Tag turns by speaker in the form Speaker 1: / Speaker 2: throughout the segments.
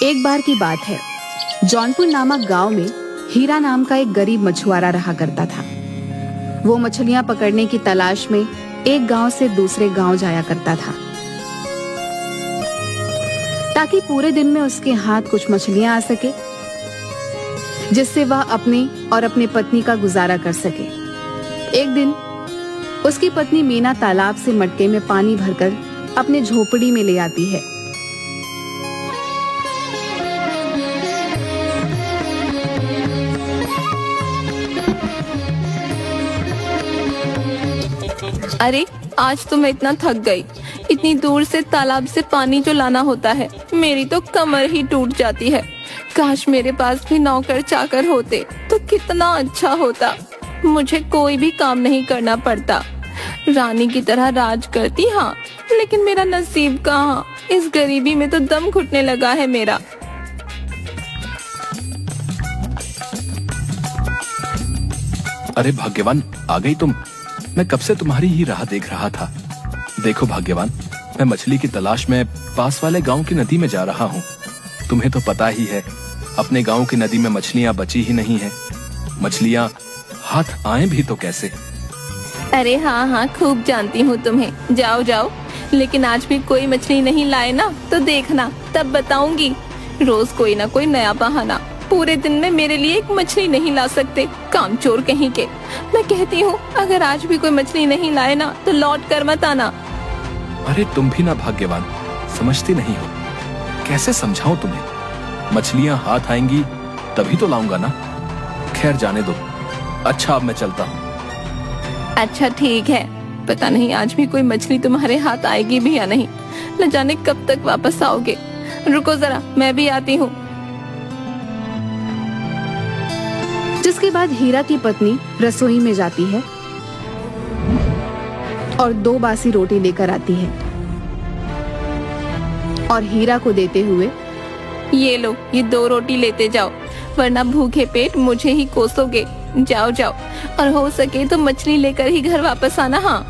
Speaker 1: एक बार की बात है, जौनपुर नामक गांव में हीरा नाम का एक गरीब मछुआरा रहा करता था। वो मछलियां पकड़ने की तलाश में एक गांव से दूसरे गांव जाया करता था, ताकि पूरे दिन में उसके हाथ कुछ मछलियां आ सके, जिससे वह अपने और अपनी पत्नी का गुजारा कर सके। एक दिन उसकी पत्नी मीना तालाब से मटके में पानी भरकर अपने झोपड़ी में ले आती है।
Speaker 2: अरे आज तो मैं इतना थक गई। इतनी दूर से तालाब से पानी जो लाना होता है, मेरी तो कमर ही टूट जाती है। काश मेरे पास भी नौकर चाकर होते तो कितना अच्छा होता। मुझे कोई भी काम नहीं करना पड़ता, रानी की तरह राज करती। हाँ, लेकिन मेरा नसीब कहाँ। इस गरीबी में तो दम घुटने लगा है मेरा।
Speaker 3: अरे भाग्यवान, आ गई तुम। मैं कब से तुम्हारी ही राह देख रहा था। देखो भाग्यवान, मैं मछली की तलाश में पास वाले गांव की नदी में जा रहा हूँ। तुम्हें तो पता ही है, अपने गांव की नदी में मछलियाँ बची ही नहीं है। मछलियाँ हाथ आए भी तो कैसे।
Speaker 2: अरे हाँ हाँ, खूब जानती हूँ तुम्हें। जाओ जाओ, लेकिन आज भी कोई मछली नहीं लाए ना तो देखना, तब बताऊंगी। रोज कोई ना कोई नया बहाना। पूरे दिन में मेरे लिए एक मछली नहीं ला सकते, कामचोर कहीं के। मैं कहती हूँ, अगर आज भी कोई मछली नहीं लाए ना तो लौट कर मत आना।
Speaker 3: अरे तुम भी ना भाग्यवान, समझती नहीं हो। कैसे समझाऊं तुम्हें। मछलियाँ हाथ आएंगी तभी तो लाऊंगा ना। खैर जाने दो। अच्छा, अब मैं चलता हूँ।
Speaker 2: अच्छा ठीक है, पता नहीं आज भी कोई मछली तुम्हारे हाथ आएगी भी या नहीं। न जाने कब तक वापस आओगे। रुको जरा, मैं भी आती हूँ।
Speaker 1: जिसके बाद हीरा की पत्नी रसोई में जाती है और 2 बासी रोटी लेकर आती है और हीरा को देते हुए,
Speaker 2: ये लो, ये 2 रोटी लेते जाओ, वरना भूखे पेट मुझे ही कोसोगे। जाओ जाओ, और हो सके तो मछली लेकर ही घर वापस आना। हाँ,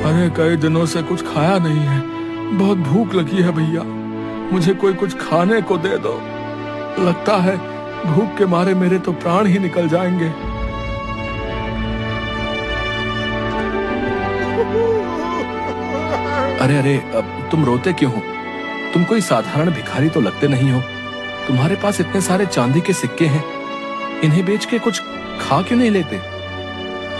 Speaker 4: अरे कई दिनों से कुछ खाया नहीं है, बहुत भूख लगी है भैया। मुझे कोई कुछ खाने को दे दो। लगता है भूख के मारे मेरे तो प्राण ही निकल जाएंगे।
Speaker 3: अरे अरे, अब तुम रोते क्यों हो। तुम कोई साधारण भिखारी तो लगते नहीं हो। तुम्हारे पास इतने सारे चांदी के सिक्के हैं, इन्हें बेच के कुछ खा क्यों नहीं लेते।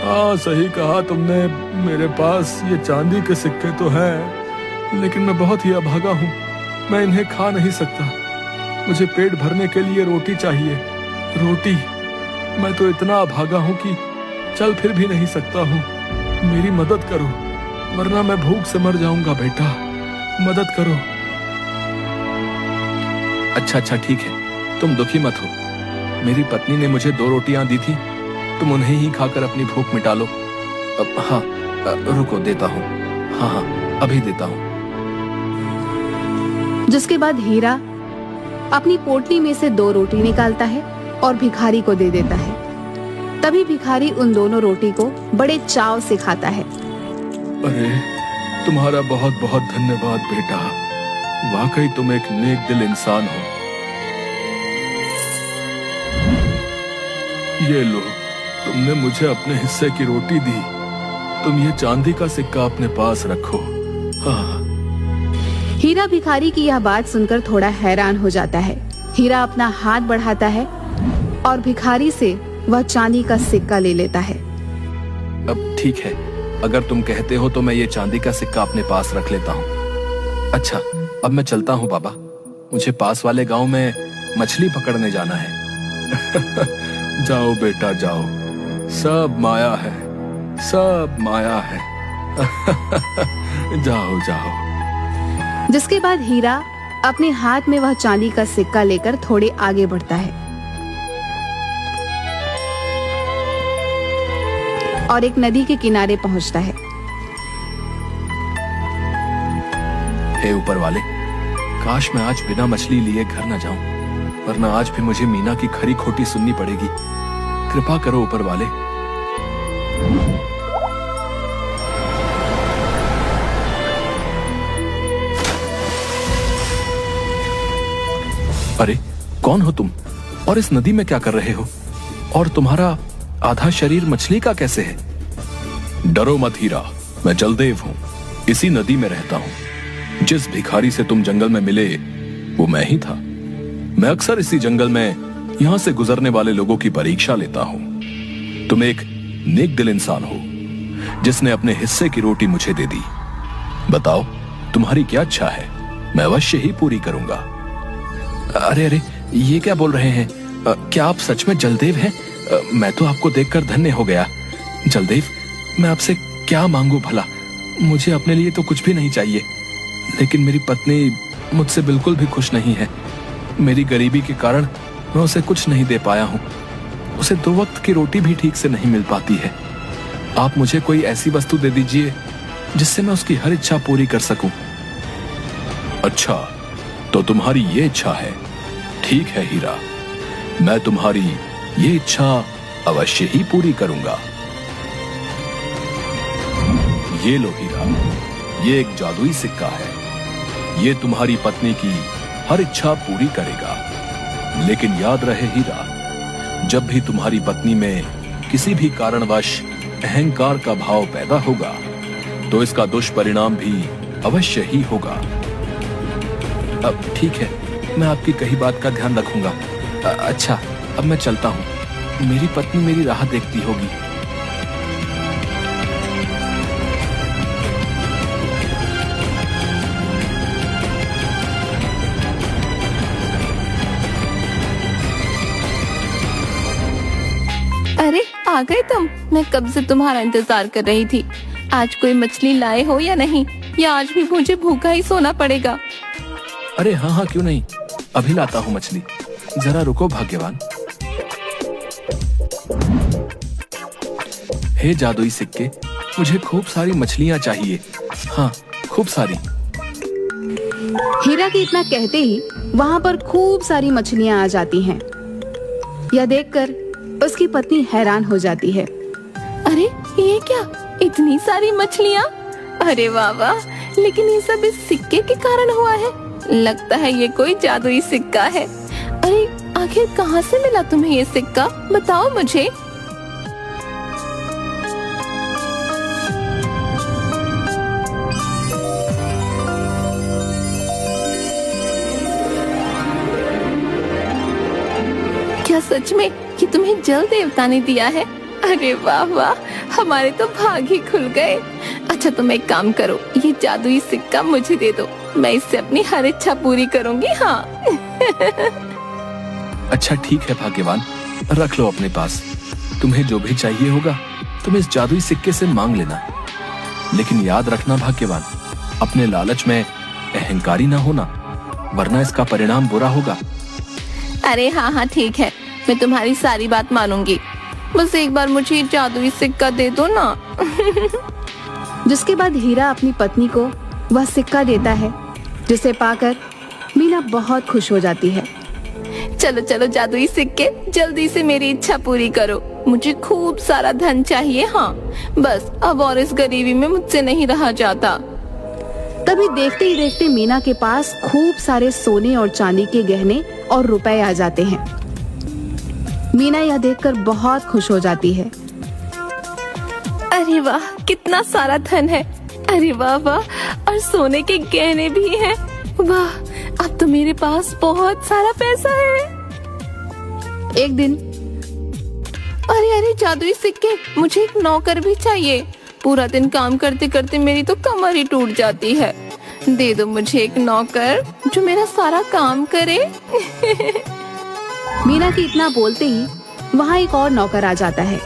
Speaker 4: हाँ, सही कहा तुमने। मेरे पास ये चांदी के सिक्के तो हैं, लेकिन मैं बहुत ही अभागा हूँ। मैं इन्हें खा नहीं सकता। मुझे पेट भरने के लिए रोटी चाहिए। रोटी। मैं तो इतना अभागा हूँ कि चल फिर भी नहीं सकता हूँ। मेरी मदद करो, वरना मैं भूख से मर जाऊंगा। बेटा, मदद करो।
Speaker 3: अच्छा अच्छा ठीक है, तुम दुखी मत हो। मेरी पत्नी ने मुझे 2 रोटियां दी थी, तुम उन्हें ही खाकर अपनी भूख मिटा लो। हाँ, रुको, देता हूँ। हाँ हाँ, अभी देता हूँ।
Speaker 1: जिसके बाद हीरा अपनी पोटली में से 2 रोटी निकालता है और भिखारी को दे देता है। तभी भिखारी उन दोनों रोटी को बड़े चाव से खाता है।
Speaker 4: अरे तुम्हारा बहुत बहुत धन्यवाद बेटा। वाकई तुम एक नेक दिल इंसान हो। ये लो, तुमने मुझे अपने हिस्से की रोटी दी। तुम ये चांदी का सिक्का अपने पास रखो। हाँ।
Speaker 1: हीरा भिखारी की यह बात सुनकर थोड़ा हैरान हो जाता है। हीरा अपना हाथ बढ़ाता है और भिखारी से वह चांदी का सिक्का ले लेता है।
Speaker 3: अब ठीक है, अगर तुम कहते हो तो मैं ये चांदी का सिक्का अपने पास रख लेता हूँ। अच्छा, अब मैं चलता हूँ बाबा। मुझे पास वाले गांव में मछली पकड़ने जाना है।
Speaker 4: जाओ बेटा जाओ, सब माया है, सब माया है। जाओ जाओ।
Speaker 1: जिसके बाद हीरा अपने हाथ में वह चांदी का सिक्का लेकर थोड़े आगे बढ़ता है और एक नदी के किनारे पहुंचता है।
Speaker 3: हे ऊपर वाले, काश मैं आज बिना मछली लिए घर न जाऊं, वरना आज भी मुझे मीना की खरी खोटी सुननी पड़ेगी। कृपा करो ऊपर वाले। अरे कौन हो तुम, और इस नदी में क्या कर रहे हो? और तुम्हारा आधा शरीर मछली का कैसे है? डरो मत हीरा, मैं जलदेव हूँ, इसी नदी में रहता हूँ। जिस भिखारी से तुम जंगल में मिले वो मैं ही था। मैं अक्सर इसी जंगल में यहाँ से गुजरने वाले लोगों की परीक्षा लेता हूँ। तुम एक नेक दिल इंसान हो जिसने अपने हिस्से की रोटी मुझे दे दी। बताओ तुम्हारी क्या इच्छा है, मैं अवश्य ही पूरी करूंगा। अरे अरे, ये क्या बोल रहे हैं? क्या आप सच में जलदेव हैं? मैं तो आपको देखकर धन्य हो गया। जलदेव, मैं आपसे क्या मांगू भला? मुझे अपने लिए तो कुछ भी नहीं चाहिए, लेकिन मेरी पत्नी मुझसे बिल्कुल भी खुश नहीं है। मेरी गरीबी के कारण मैं उसे कुछ नहीं दे पाया हूँ। उसे 2 वक्त की रोटी भी ठीक से नहीं मिल पाती है। आप मुझे कोई ऐसी वस्तु दे दीजिए जिससे मैं उसकी हर इच्छा पूरी कर सकूं। अच्छा, तो तुम्हारी ये इच्छा है। ठीक है हीरा, मैं तुम्हारी ये इच्छा अवश्य ही पूरी करूंगा। ये लो हीरा, ये एक जादुई सिक्का है। ये तुम्हारी पत्नी की हर इच्छा पूरी करेगा। लेकिन याद रहे हीरा, जब भी तुम्हारी पत्नी में किसी भी कारणवश अहंकार का भाव पैदा होगा तो इसका दुष्परिणाम भी अवश्य ही होगा। अब ठीक है, मैं आपकी कही बात का ध्यान रखूंगा। अच्छा, अब मैं चलता हूँ। मेरी पत्नी मेरी राह देखती होगी।
Speaker 2: अरे आ गए तुम? मैं कब से तुम्हारा इंतजार कर रही थी। आज कोई मछली लाए हो या नहीं, या आज भी मुझे भूखा ही सोना पड़ेगा?
Speaker 3: अरे हाँ हाँ, क्यों नहीं, अभी लाता हूँ मछली। जरा रुको भाग्यवान। हे जादुई सिक्के, मुझे खूब सारी मछलियाँ चाहिए। हाँ, खूब सारी।
Speaker 1: हीरा के इतना कहते ही वहाँ पर खूब सारी मछलियाँ आ जाती हैं। यह देखकर उसकी पत्नी हैरान हो जाती है।
Speaker 2: अरे ये क्या, इतनी सारी मछलियाँ? अरे वाह वाह, लेकिन ये सब इस सिक्के के कारण हुआ है। लगता है ये कोई जादुई सिक्का है। अरे आखिर कहाँ से मिला तुम्हें ये सिक्का, बताओ मुझे। क्या सच में ये तुम्हें जल देवता ने दिया है? अरे वाह वाह, हमारे तो भाग ही खुल गए। अच्छा तुम एक काम करो, ये जादुई सिक्का मुझे दे दो, मैं इससे अपनी हर इच्छा पूरी करूंगी। हाँ
Speaker 3: अच्छा ठीक है भाग्यवान, रख लो अपने पास। तुम्हें जो भी चाहिए होगा तुम इस जादुई सिक्के से मांग लेना। लेकिन याद रखना भाग्यवान, अपने लालच में अहंकारी ना होना, वरना इसका परिणाम बुरा होगा।
Speaker 2: अरे हाँ हाँ ठीक है, मैं तुम्हारी सारी बात मानूंगी। बस एक बार मुझे जादुई सिक्का दे दो ना।
Speaker 1: जिसके बाद हीरा अपनी पत्नी को वह सिक्का देता है, जिसे पाकर मीना बहुत खुश हो जाती है।
Speaker 2: चलो चलो जादुई सिक्के, जल्दी से मेरी इच्छा पूरी करो। मुझे खूब सारा धन चाहिए। हाँ बस, अब और इस गरीबी में मुझसे नहीं रहा जाता।
Speaker 1: तभी देखते ही देखते मीना के पास खूब सारे सोने और चांदी के गहने और रुपए आ जाते हैं। मीना यह देखकर बहुत खुश हो जाती है।
Speaker 2: अरे वाह, कितना सारा धन है। अरे वाह वाह, और सोने के गहने भी हैं। वाह, अब तो मेरे पास बहुत सारा पैसा है।
Speaker 1: एक दिन
Speaker 2: अरे अरे जादुई सिक्के, मुझे एक नौकर भी चाहिए। पूरा दिन काम करते करते मेरी तो कमर ही टूट जाती है। दे दो मुझे एक नौकर जो मेरा सारा काम करे।
Speaker 1: मीना के इतना बोलते ही वहाँ एक और नौकर आ जाता है।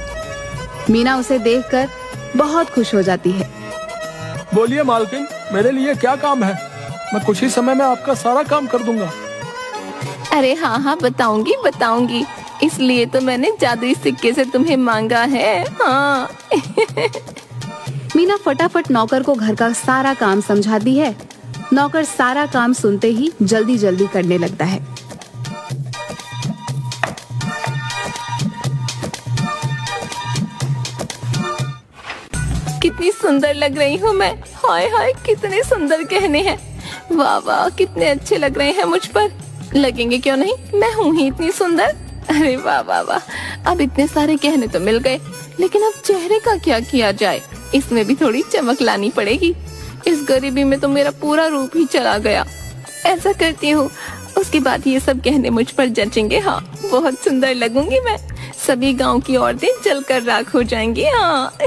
Speaker 1: मीना उसे देखकर बहुत खुश हो जाती है।
Speaker 4: बोलिए मालकिन, मेरे लिए क्या काम है? मैं कुछ ही समय में आपका सारा काम कर दूंगा।
Speaker 2: अरे हाँ हाँ बताऊंगी बताऊंगी, इसलिए तो मैंने जादुई सिक्के से तुम्हें मांगा है। हाँ।
Speaker 1: मीना फटाफट नौकर को घर का सारा काम समझाती है नौकर सारा काम सुनते ही जल्दी जल्दी करने लगता है।
Speaker 2: कितनी सुंदर लग रही हूँ मैं। हाय हाय, कितने सुंदर गहने हैं। वाह वाह, कितने अच्छे लग रहे हैं मुझ पर। लगेंगे क्यों नहीं, मैं हूँ ही इतनी सुंदर। अरे वाह वाह वाह, अब इतने सारे गहने तो मिल गए, लेकिन अब चेहरे का क्या किया जाए। इसमें भी थोड़ी चमक लानी पड़ेगी। इस गरीबी में तो मेरा पूरा रूप ही चला गया। ऐसा करती हूँ, उसके बाद ये सब गहने मुझ पर जचेंगे। हाँ, बहुत सुंदर लगूंगी मैं। सभी गांव की औरतें जलकर राख हो जाएंगी। हाँ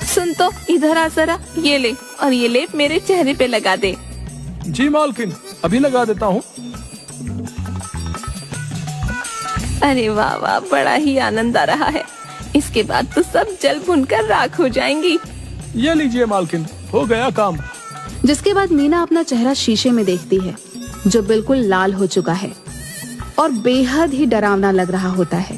Speaker 2: सुन तो, इधर आ जरा, ये ले, और ये लेप मेरे चेहरे पे लगा दे।
Speaker 4: जी मालकिन, अभी लगा देता हूँ।
Speaker 2: अरे वाह वाह, बड़ा ही आनंद आ रहा है। इसके बाद तो सब जल भुनकर राख हो जाएंगी।
Speaker 4: ये लीजिए मालकिन, हो गया काम।
Speaker 1: जिसके बाद मीना अपना चेहरा शीशे में देखती है, जो बिल्कुल लाल हो चुका है और बेहद ही डरावना लग रहा होता है।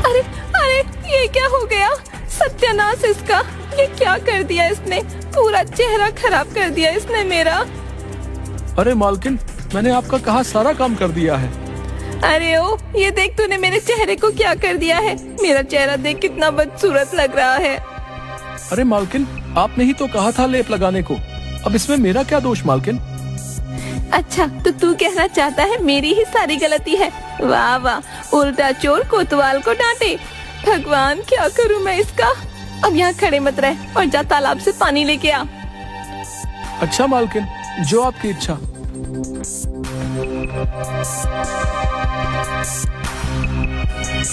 Speaker 2: अरे अरे, ये क्या हो गया? सत्यानाश इसका, ये क्या कर दिया इसने? पूरा चेहरा खराब कर दिया इसने मेरा।
Speaker 4: अरे मालकिन, मैंने आपका कहा सारा काम कर दिया है।
Speaker 2: अरे ओ, ये देख, तूने मेरे चेहरे को क्या कर दिया है। मेरा चेहरा देख कितना बदसूरत लग रहा है।
Speaker 4: अरे मालकिन, आपने ही तो कहा था लेप लगाने को। अब इसमें मेरा क्या दोष मालकिन?
Speaker 2: अच्छा, तो तू कहना चाहता है मेरी ही सारी गलती है। वाह वाह, उल्टा चोर कोतवाल को डांटे। भगवान, क्या करूं मैं इसका। अब यहाँ खड़े मत रह और जा तालाब से पानी लेके आ।
Speaker 4: अच्छा मालकिन, जो आपकी इच्छा।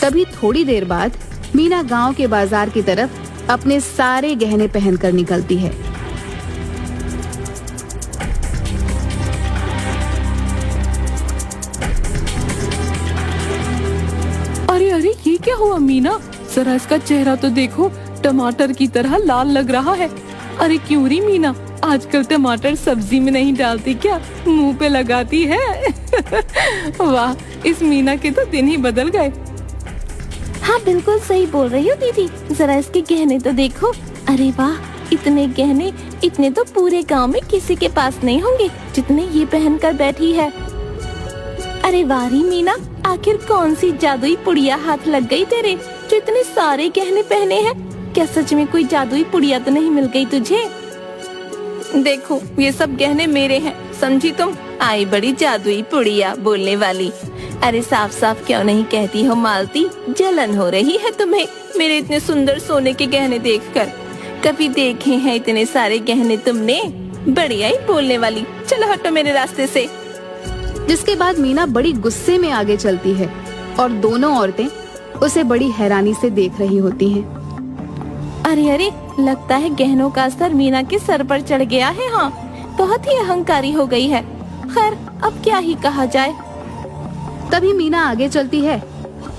Speaker 1: तभी थोड़ी देर बाद मीना गांव के बाजार की तरफ अपने सारे गहने पहनकर निकलती है।
Speaker 2: अरे अरे, ये क्या हुआ मीना? जरा इसका चेहरा तो देखो, टमाटर की तरह लाल लग रहा है। अरे क्यों री मीना, आजकल टमाटर सब्जी में नहीं डालती क्या, मुंह पे लगाती है। वाह, इस मीना के तो दिन ही बदल गए। हाँ, बिल्कुल सही बोल रही हो दीदी। जरा इसके गहने तो देखो। अरे वाह, इतने गहने, इतने तो पूरे गांव में किसी के पास नहीं होंगे जितने ये पहन कर बैठी है। अरे वारी मीना, आखिर कौन सी जादुई पुड़िया हाथ लग गई तेरे, जो इतने सारे गहने पहने हैं? क्या सच में कोई जादुई पुड़िया तो नहीं मिल गई तुझे? देखो, ये सब गहने मेरे हैं, समझी तुम? आई बड़ी जादुई पुड़िया बोलने वाली। अरे साफ साफ क्यों नहीं कहती हो मालती, जलन हो रही है तुम्हें मेरे इतने सुंदर सोने के गहने देखकर। कभी देखे हैं इतने सारे गहने तुमने? बढ़िया ही बोलने वाली, चलो हटो मेरे रास्ते से।
Speaker 1: जिसके बाद मीना बड़ी गुस्से में आगे चलती है और दोनों औरतें उसे बड़ी हैरानी से देख रही होती हैं।
Speaker 2: अरे अरे, लगता है गहनों का असर मीना के सर पर चढ़ गया है। हाँ, बहुत ही अहंकारी हो गई है। खैर, अब क्या ही कहा जाए।
Speaker 1: तभी मीना आगे चलती है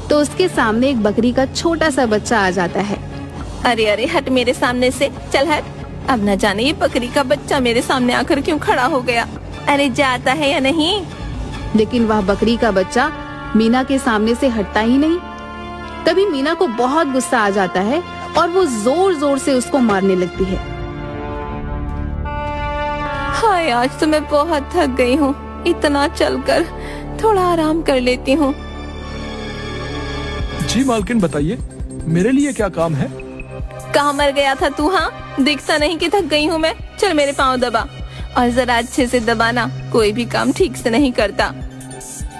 Speaker 1: तो उसके सामने एक बकरी का छोटा सा बच्चा आ जाता है।
Speaker 2: अरे अरे, हट मेरे सामने से, चल हट। अब न जाने ये बकरी का बच्चा मेरे सामने आकर क्यों खड़ा हो गया। अरे जाता है या नहीं?
Speaker 1: लेकिन वह बकरी का बच्चा मीना के सामने से हटता ही नहीं। तभी मीना को बहुत गुस्सा आ जाता है और वो जोर जोर से उसको मारने लगती है।
Speaker 2: हाय, आज तो मैं बहुत थक गई हूँ। इतना चलकर थोड़ा आराम कर लेती हूँ।
Speaker 4: जी मालकिन, बताइए, मेरे लिए क्या काम है?
Speaker 2: कहाँ मर गया था तू? हाँ, दिखता नहीं कि थक गई हूँ मैं। चल मेरे पाँव दबा, और जरा अच्छे से दबाना, कोई भी काम ठीक से नहीं करता।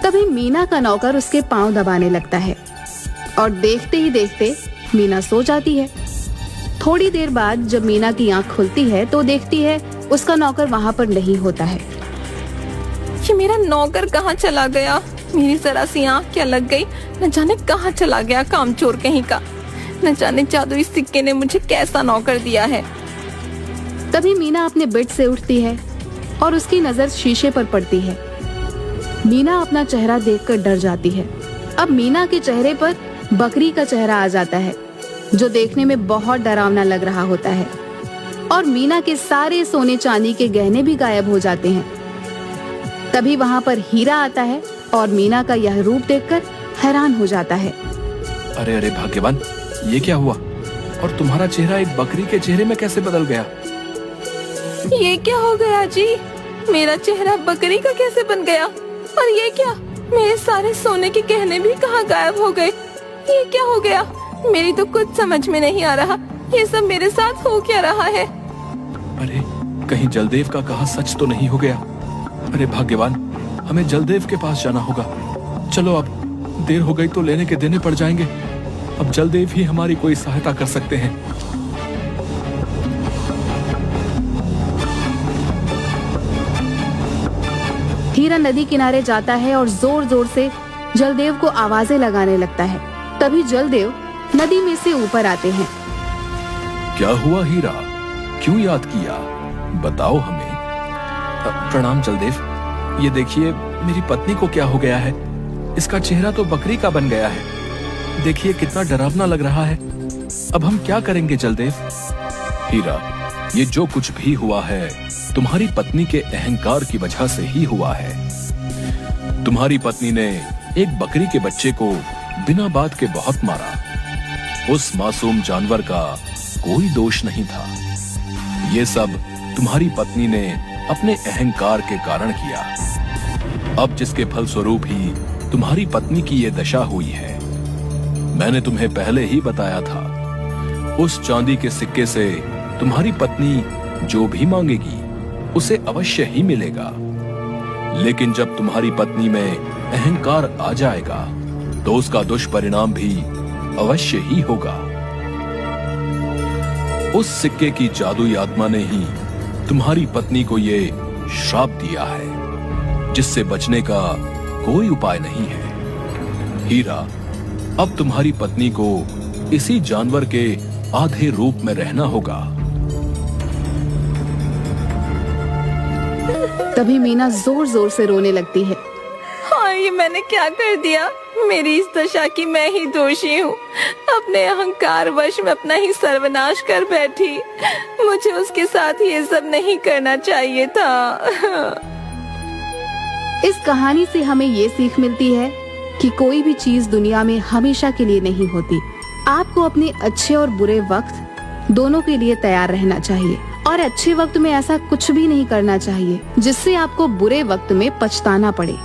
Speaker 1: तभी मीना का नौकर उसके पाँव दबाने लगता है और देखते ही देखते मीना सो जाती है। थोड़ी देर बाद जब मीना की आंख खुलती है तो देखती है उसका नौकर वहाँ पर नहीं होता है।
Speaker 2: ये मेरा नौकर कहाँ चला गया? मेरी जरा सी आंख क्या लग गई, न जाने कहाँ चला गया कामचोर कहीं का। न जाने जादुई सिक्के ने मुझे कैसा नौकर दिया है।
Speaker 1: तभी मीना अपने बेड से उठती है और उसकी नजर शीशे पर पड़ती है। मीना अपना चेहरा देखकर डर जाती है। अब मीना के चेहरे पर बकरी का चेहरा आ जाता है, जो देखने में बहुत डरावना लग रहा होता है, और मीना के सारे सोने चांदी के गहने भी गायब हो जाते हैं। तभी वहाँ पर हीरा आता है और मीना का यह रूप देखकर हैरान हो जाता है।
Speaker 3: अरे अरे भाग्यवान, ये क्या हुआ? और तुम्हारा चेहरा एक बकरी के चेहरे में कैसे बदल गया?
Speaker 2: ये क्या हो गया जी? मेरा चेहरा बकरी का कैसे बन गया? और ये क्या, मेरे सारे सोने के गहने भी कहाँ गायब हो गए? ये क्या हो गया? मेरी तो कुछ समझ में नहीं आ रहा, ये सब मेरे साथ हो क्या रहा है?
Speaker 3: अरे कहीं जलदेव का कहा सच तो नहीं हो गया? अरे भाग्यवान, हमें जलदेव के पास जाना होगा। चलो, अब देर हो गई तो लेने के देने पड़ जाएंगे। अब जलदेव ही हमारी कोई सहायता कर सकते हैं।
Speaker 1: हीरा नदी किनारे जाता है और जोर जोर से जलदेव को आवाजें लगाने लगता है। तभी जलदेव नदी में से ऊपर आते हैं।
Speaker 3: क्या हुआ हीरा, क्यों याद किया? बताओ हमें। प्रणाम जलदेव, ये देखिए मेरी पत्नी को क्या हो गया है। इसका चेहरा तो बकरी का बन गया है। देखिए कितना डरावना लग रहा है। अब हम क्या करेंगे जलदेव? हीरा, ये जो कुछ भी हुआ है तुम्हारी पत्नी के अहंकार की वजह से ही हुआ है। तुम्हारी पत्नी ने एक बकरी के बच्चे को बिना बात के बहुत मारा। उस मासूम जानवर का कोई दोष नहीं था। ये सब तुम्हारी पत्नी ने अपने अहंकार के कारण किया। अब जिसके फलस्वरूप ही तुम्हारी पत्नी की ये दशा हुई है। मैंने तुम्हें पहले ही बताया था, उस चांदी के सिक्के से तुम्हारी पत्नी जो भी मांगेगी उसे अवश्य ही मिलेगा। लेकिन जब तुम्हारी पत्नी में अहंकार आ जाएगा तो उसका दुष्परिणाम भी अवश्य ही होगा। उस सिक्के की जादुई आत्मा ने ही तुम्हारी पत्नी को ये श्राप दिया है, जिससे बचने का कोई उपाय नहीं है। हीरा, अब तुम्हारी पत्नी को इसी जानवर के आधे रूप में रहना होगा।
Speaker 1: तभी मीना जोर जोर से रोने लगती है।
Speaker 2: हाँ, ये मैंने क्या कर दिया? मेरी इस दशा की मैं ही दोषी हूँ। अपने अहंकार वश में अपना ही सर्वनाश कर बैठी। मुझे उसके साथ ये सब नहीं करना चाहिए था।
Speaker 1: इस कहानी से हमें ये सीख मिलती है कि कोई भी चीज दुनिया में हमेशा के लिए नहीं होती। आपको अपने अच्छे और बुरे वक्त दोनों के लिए तैयार रहना चाहिए और अच्छे वक्त में ऐसा कुछ भी नहीं करना चाहिए जिससे आपको बुरे वक्त में पछताना पड़े।